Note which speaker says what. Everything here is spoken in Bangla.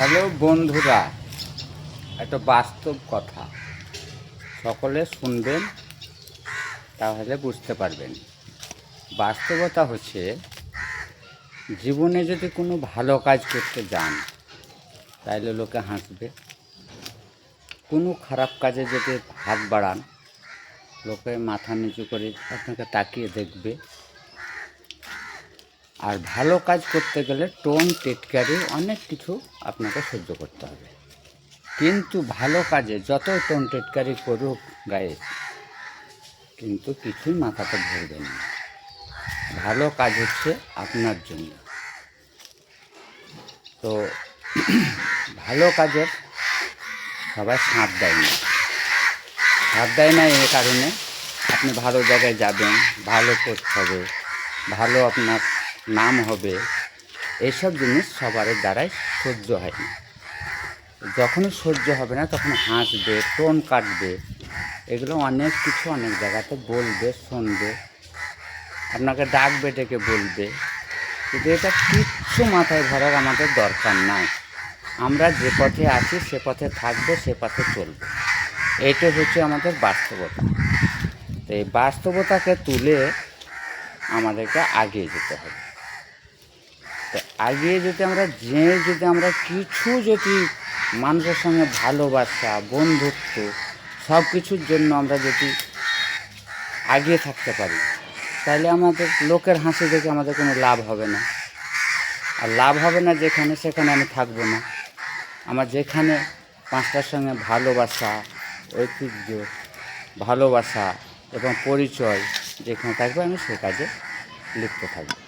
Speaker 1: হ্যালো বন্ধুরা, একটা বাস্তব কথা সকলে শুনবেন, তাহলে বুঝতে পারবেন। বাস্তবতা হচ্ছে, জীবনে যদি কোনো ভালো কাজ করতে যান তাহলে লোকে হাসবে। কোনো খারাপ কাজে যদি হাত বাড়ান, লোকে মাথা নিচু করে আপনাকে তাকিয়ে দেখবে। আর ভালো কাজ করতে গেলে টোন টিটকারি অনেক কিছু আপনাকে সহ্য করতে হবে। কিন্তু ভালো কাজে যত টোন টিটকারি করুক গায়ে, কিন্তু কিছুই মাথাতে ধরবে না। ভালো কাজ হচ্ছে আপনার জন্য। তো ভালো কাজের সবাই সাথ দেয় না। সাথ দেয় না এই কারণে, আপনি ভালো জায়গায় যাবেন, ভালো পোস্ট হবে, ভালো আপনার নাম হবে, এইসব জিনিস সবার দ্বারাই সহ্য হয় না। যখনই সহ্য হবে না তখন হাসবে, টোন কাটবে, এগুলো অনেক কিছু অনেক জায়গাতে বলবে, শুনবে, আপনাকে ডাকবে, ডেকে বলবে। কিন্তু এটা কিচ্ছু মাথায় ধরার আমাদের দরকার নাই। আমরা যে পথে আছি সে পথে থাকবো, সে পথে চলবো। এইটা হচ্ছে আমাদের বাস্তবতা। তো এই বাস্তবতাকে তুলে আমাদেরকে আগিয়ে যেতে হবে। তো আগিয়ে যদি আমরা যদি মানুষের সঙ্গে ভালোবাসা, বন্ধুত্ব, সব কিছুর জন্য আমরা যদি আগিয়ে থাকতে পারি, তাহলে আমাদের লোকের হাসি দেখে আমাদের কোনো লাভ হবে না। আর লাভ হবে না যেখানে, সেখানে আমি থাকবো না। আমার যেখানে পাঁচটার সঙ্গে ভালোবাসা, ঐতিহ্য, ভালোবাসা এবং পরিচয় যেখানে থাকবে, আমি সে কাজে লিপ্ত থাকবো।